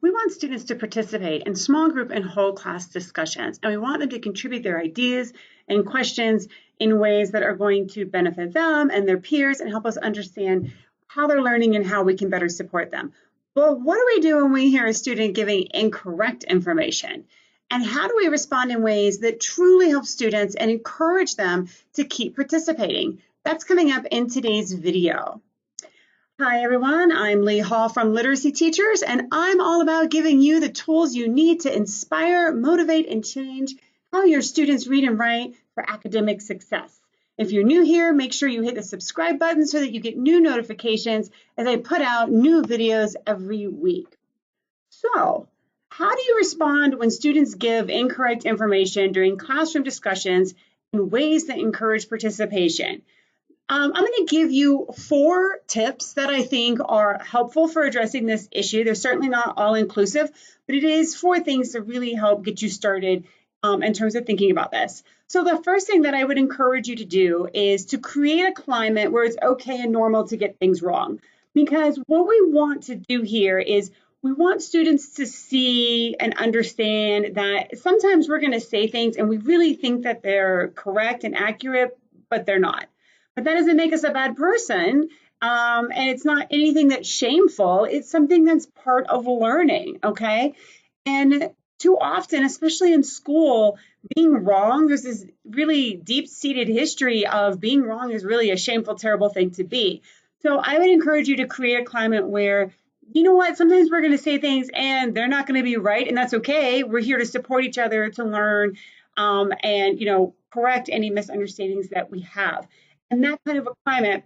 We want students to participate in small group and whole class discussions, and we want them to contribute their ideas and questions in ways that are going to benefit them and their peers and help us understand how they're learning and how we can better support them. But what do we do when we hear a student giving incorrect information? And how do we respond in ways that truly help students and encourage them to keep participating? That's coming up in today's video. Hi everyone, I'm Lee Hall from Literacy Teachers, and I'm all about giving you the tools you need to inspire, motivate, and change how your students read and write for academic success. If you're new here, make sure you hit the subscribe button so that you get new notifications as I put out new videos every week. So, how do you respond when students give incorrect information during classroom discussions in ways that encourage participation? I'm going to give you 4 tips that I think are helpful for addressing this issue. They're certainly not all inclusive, but it is 4 things to really help get you started in terms of thinking about this. So the first thing that I would encourage you to do is to create a climate where it's okay and normal to get things wrong. Because what we want to do here is we want students to see and understand that sometimes we're going to say things and we really think that they're correct and accurate, but they're not. But that doesn't make us a bad person, and it's not anything that's shameful. It's something that's part of learning, okay? And too often, especially in school, being wrong, there's this really deep-seated history of being wrong is really a shameful, terrible thing to be. So I would encourage you to create a climate where, you know what, sometimes we're going to say things and they're not going to be right, and that's okay. We're here to support each other, to learn, and, correct any misunderstandings that we have. And that kind of a climate,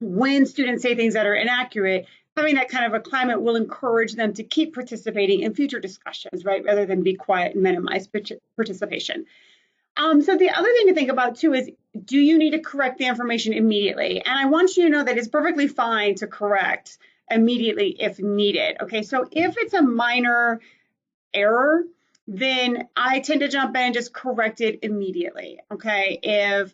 when students say things that are inaccurate, having that kind of a climate will encourage them to keep participating in future discussions, right, rather than be quiet and minimize participation. So the other thing to think about too is, do you need to correct the information immediately? And I want you to know that it's perfectly fine to correct immediately if needed. Okay, so if it's a minor error, then I tend to jump in and just correct it immediately. Okay, if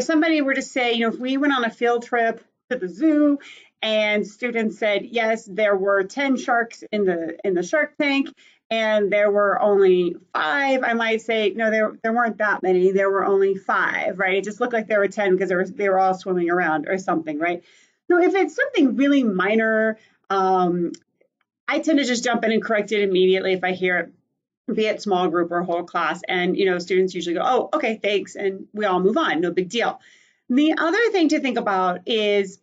somebody were to say, if we went on a field trip to the zoo and students said, yes, there were 10 sharks in the shark tank and there were only 5, I might say, no, there weren't that many. There were only 5, right? It just looked like there were 10 because they were all swimming around or something, right? So if it's something really minor, I tend to just jump in and correct it immediately if I hear it, be it small group or whole class. And, students usually go, oh, okay, thanks. And we all move on, no big deal. The other thing to think about is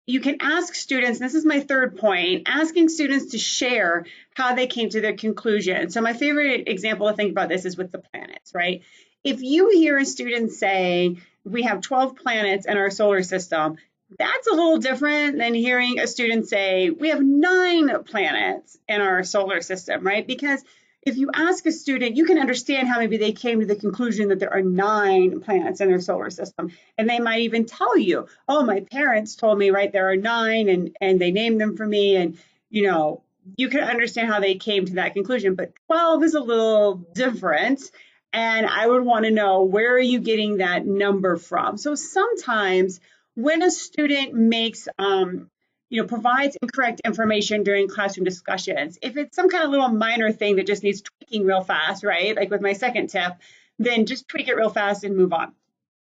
you can ask students, and this is my third point, asking students to share how they came to their conclusion. So my favorite example to think about this is with the planets, right? If you hear a student say, we have 12 planets in our solar system, that's a little different than hearing a student say, we have 9 planets in our solar system, right? Because if you ask a student, you can understand how maybe they came to the conclusion that there are 9 planets in their solar system. And they might even tell you, oh, my parents told me, right, there are 9 and they named them for me. And, you can understand how they came to that conclusion. But 12 is a little different. And I would want to know, where are you getting that number from? So sometimes when a student makes provides incorrect information during classroom discussions, if it's some kind of little minor thing that just needs tweaking real fast, right? Like with my second tip, then just tweak it real fast and move on.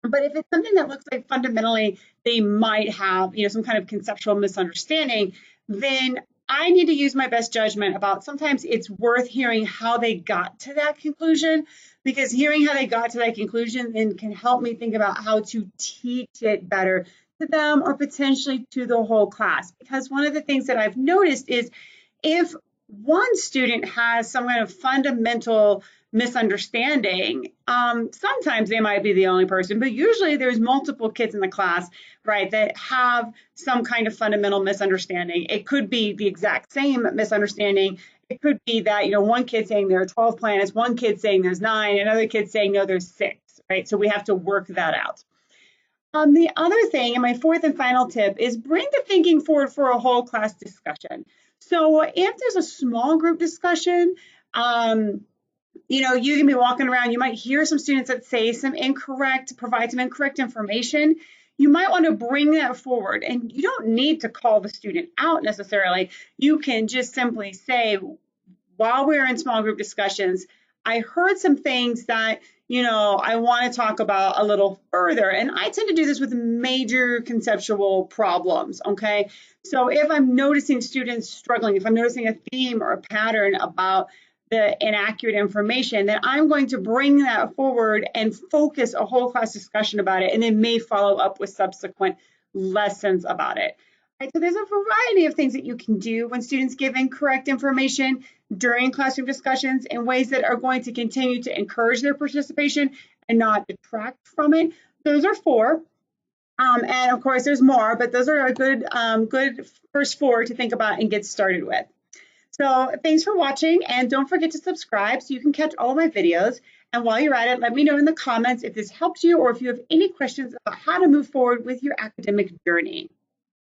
But if it's something that looks like fundamentally they might have, some kind of conceptual misunderstanding, then I need to use my best judgment about sometimes it's worth hearing how they got to that conclusion, because hearing how they got to that conclusion then can help me think about how to teach it better to them or potentially to the whole class. Because one of the things that I've noticed is if one student has some kind of fundamental misunderstanding, sometimes they might be the only person, but usually there's multiple kids in the class, right, that have some kind of fundamental misunderstanding. It could be the exact same misunderstanding. It could be that, one kid saying there are 12 planets, one kid saying there's 9, another kid saying, no, there's 6, right? So we have to work that out. The other thing, and my fourth and final tip, is bring the thinking forward for a whole class discussion. So if there's a small group discussion, you can be walking around, you might hear some students that say provide some incorrect information. you might want to bring that forward. And you don't need to call the student out necessarily. You can just simply say, while we're in small group discussions, I heard some things that, I want to talk about a little further. And I tend to do this with major conceptual problems, okay? So if I'm noticing students struggling, if I'm noticing a theme or a pattern about the inaccurate information, then I'm going to bring that forward and focus a whole class discussion about it, and then may follow up with subsequent lessons about it. Right, so there's a variety of things that you can do when students give incorrect information during classroom discussions in ways that are going to continue to encourage their participation and not detract from it. Those are 4. And of course, there's more, but those are a good first 4 to think about and get started with. So thanks for watching, and don't forget to subscribe so you can catch all of my videos. And while you're at it, let me know in the comments if this helped you or if you have any questions about how to move forward with your academic journey.